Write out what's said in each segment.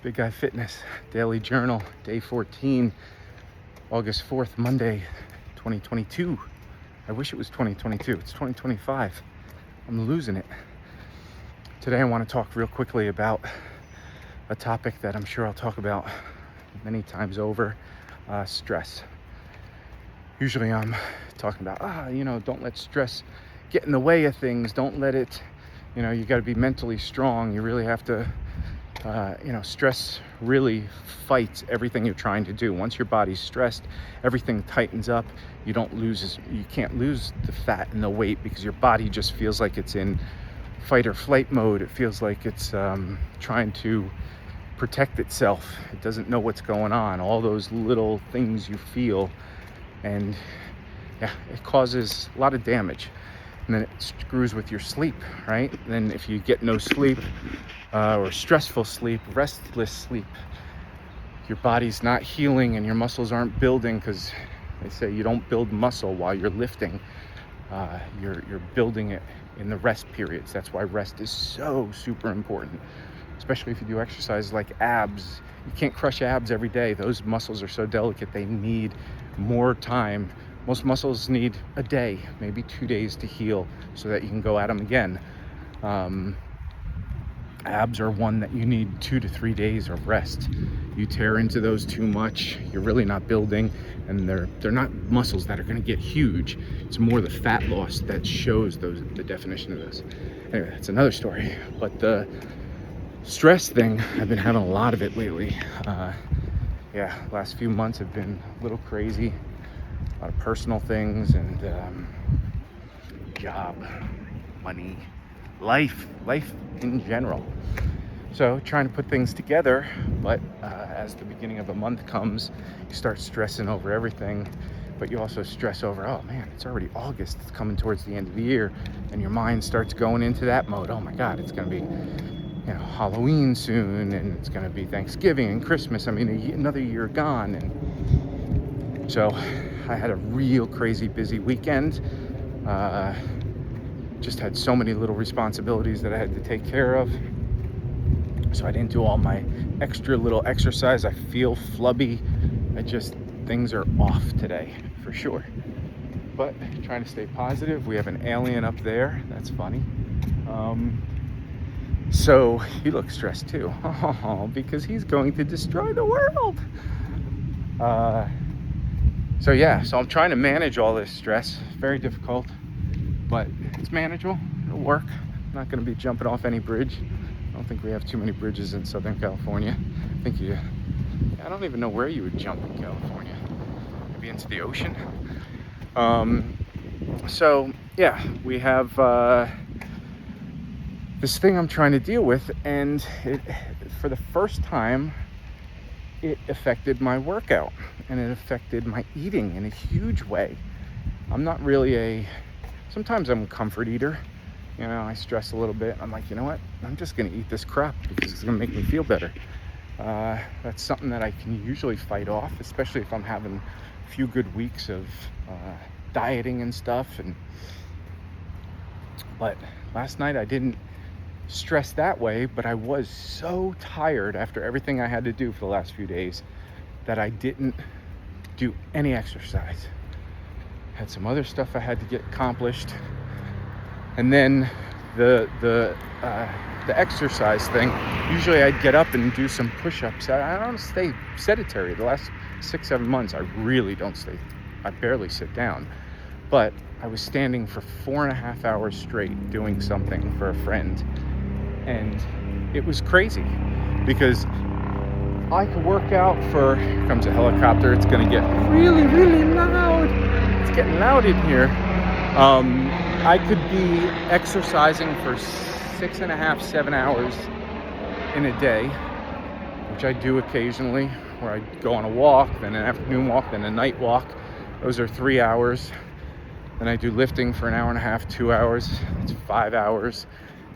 Big Guy Fitness Daily Journal, day 14, August 4th, Monday, 2022. I wish it was 2022. It's 2025. I'm losing it. Today I want to talk real quickly about a topic that I'm sure I'll talk about many times over, stress. Usually I'm talking about, don't let stress get in the way of things. Don't let it, you got to be mentally strong. You really have to, stress really fights everything you're trying to do. Once your body's stressed, everything tightens up. You can't lose the fat and the weight because your body just feels like it's in fight or flight mode. It feels like it's trying to protect itself. It doesn't know what's going on. All those little things you feel, and it causes a lot of damage. And then it screws with your sleep, right? And then if you get no sleep, or stressful sleep, restless sleep, your body's not healing and your muscles aren't building, because they say you don't build muscle while you're lifting. You're building it in the rest periods. That's why rest is so super important, especially if you do exercises like abs. You can't crush abs every day. Those muscles are so delicate. They need more time. Most muscles need a day, maybe 2 days to heal so that you can go at them again. Abs are one that you need 2 to 3 days of rest. You tear into those too much, you're really not building, and they're not muscles that are going to get huge. It's more the fat loss that shows the definition of this. Anyway, that's another story. But the stress thing, I've been having a lot of it lately. Last few months have been a little crazy. A lot of personal things and job, money, life in general. So trying to put things together, but as the beginning of a month comes, you start stressing over everything, but you also stress over, oh man, it's already August, it's coming towards the end of the year, and your mind starts going into that mode. Oh my God, it's going to be Halloween soon, and it's going to be Thanksgiving and Christmas. I mean, another year gone. And so I had a real crazy busy weekend. Just had so many little responsibilities that I had to take care of. So I didn't do all my extra little exercise. I feel flubby. Things are off today for sure. But trying to stay positive. We have an alien up there. That's funny. So he looks stressed too. Because he's going to destroy the world. So I'm trying to manage all this stress. Very difficult, but it's manageable. It'll work. I'm not going to be jumping off any bridge. I don't think we have too many bridges in Southern California. I don't even know where you would jump in California. Maybe into the ocean. We have this thing I'm trying to deal with, and for the first time, it affected my workout, and it affected my eating in a huge way. I'm not really sometimes I'm a comfort eater. I stress a little bit. I'm like, you know what? I'm just going to eat this crap because it's going to make me feel better. That's something that I can usually fight off, especially if I'm having a few good weeks of dieting and stuff. But last night I didn't stress that way, but I was so tired after everything I had to do for the last few days that I didn't do any exercise. Had some other stuff I had to get accomplished, and then the exercise thing. Usually I'd get up and do some push-ups. I don't stay sedentary. The last 6-7 months I really don't stay. I barely sit down, but I was standing for 4.5 hours straight doing something for a friend. And it was crazy because I could work out for, here comes a helicopter, it's going to get really, really loud. It's getting loud in here. I could be exercising for 6.5, 7 hours in a day, which I do occasionally, where I go on a walk, then an afternoon walk, then a night walk. Those are 3 hours. Then I do lifting for 1.5 hours, 2 hours. That's 5 hours.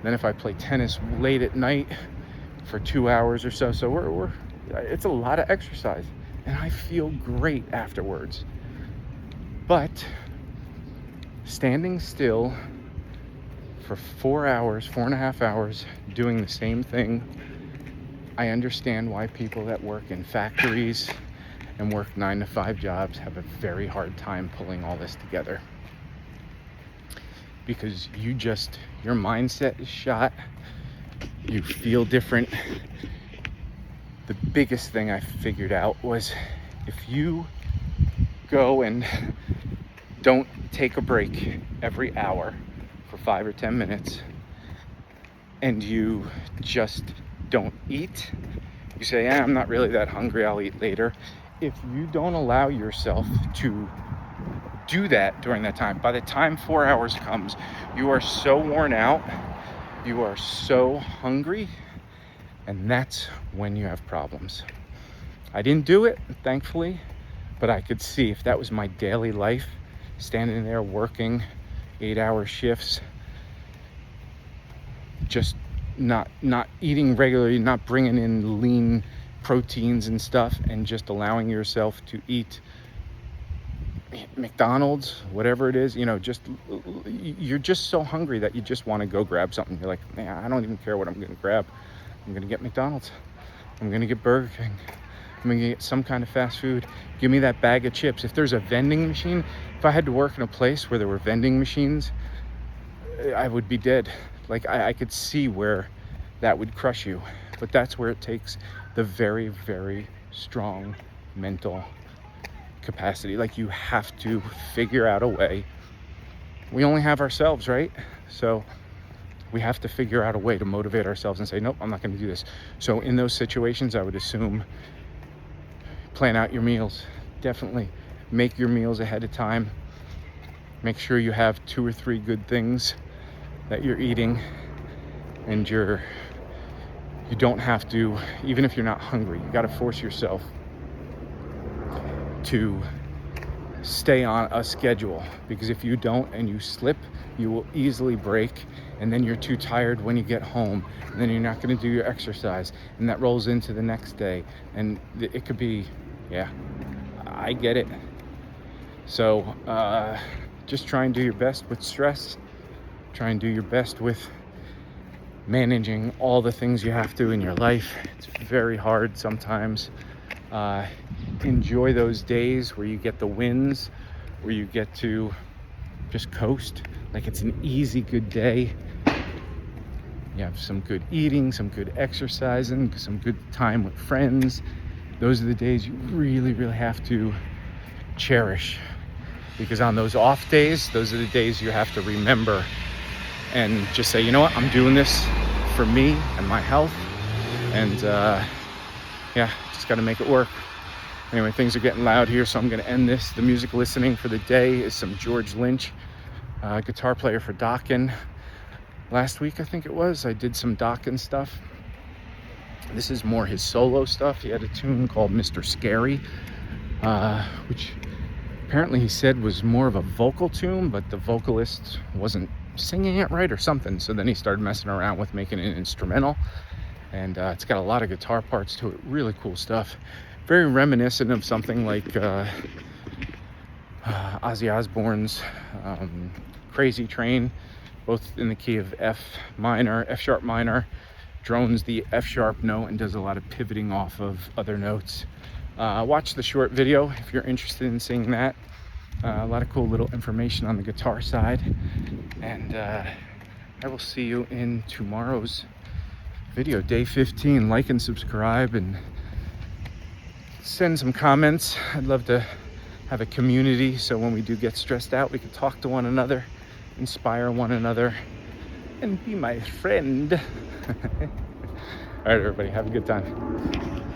Then if I play tennis late at night for 2 hours or so, it's a lot of exercise, and I feel great afterwards. But standing still for 4 hours, 4.5 hours, doing the same thing, I understand why people that work in factories and work 9-to-5 jobs have a very hard time pulling all this together. Because your mindset is shot. You feel different. The biggest thing I figured out was if you go and don't take a break every hour for 5 or 10 minutes, and you just don't eat, you say, I'm not really that hungry, I'll eat later. If you don't allow yourself to do that during that time, by the time 4 hours comes, you are so worn out, you are so hungry, and that's when you have problems. I didn't do it, thankfully, but I could see if that was my daily life, standing there working 8-hour shifts, just not eating regularly, not bringing in lean proteins and stuff, and just allowing yourself to eat McDonald's, whatever it is, you're just so hungry that you just want to go grab something. You're like, man, I don't even care what I'm going to grab. I'm going to get McDonald's. I'm going to get Burger King. I'm going to get some kind of fast food. Give me that bag of chips. If there's a vending machine, if I had to work in a place where there were vending machines, I would be dead. Like, I could see where that would crush you. But that's where it takes the very, very strong mental capacity. Like, you have to figure out a way. We only have ourselves, right? So we have to figure out a way to motivate ourselves and say, nope, I'm not going to do this. So in those situations, I would assume plan out your meals. Definitely make your meals ahead of time. Make sure you have 2 or 3 good things that you're eating, and you don't have to, even if you're not hungry, you got to force yourself to stay on a schedule, because if you don't and you slip, you will easily break, and then you're too tired when you get home, and then you're not going to do your exercise, and that rolls into the next day, and it could be, I get it. So just try and do your best with stress. Try and do your best with managing all the things you have to in your life. It's very hard sometimes. Enjoy those days where you get the wins, where you get to just coast like it's an easy, good day. You have some good eating, some good exercising, some good time with friends. Those are the days you really, really have to cherish, because on those off days, those are the days you have to remember and just say, you know what, I'm doing this for me and my health, and just got to make it work. Anyway, things are getting loud here, so I'm going to end this. The music listening for the day is some George Lynch, guitar player for Dokken. Last week, I think it was, I did some Dokken stuff. This is more his solo stuff. He had a tune called Mr. Scary, which apparently he said was more of a vocal tune, but the vocalist wasn't singing it right or something. So then he started messing around with making it an instrumental, and it's got a lot of guitar parts to it. Really cool stuff. Very reminiscent of something like Ozzy Osbourne's Crazy Train, both in the key of F sharp minor, drones the F sharp note and does a lot of pivoting off of other notes. Watch the short video if you're interested in seeing that. A lot of cool little information on the guitar side, and I will see you in tomorrow's video, day 15. Like and subscribe, and send some comments. I'd love to have a community, so when we do get stressed out, we can talk to one another, inspire one another, and be my friend. All right, everybody, have a good time.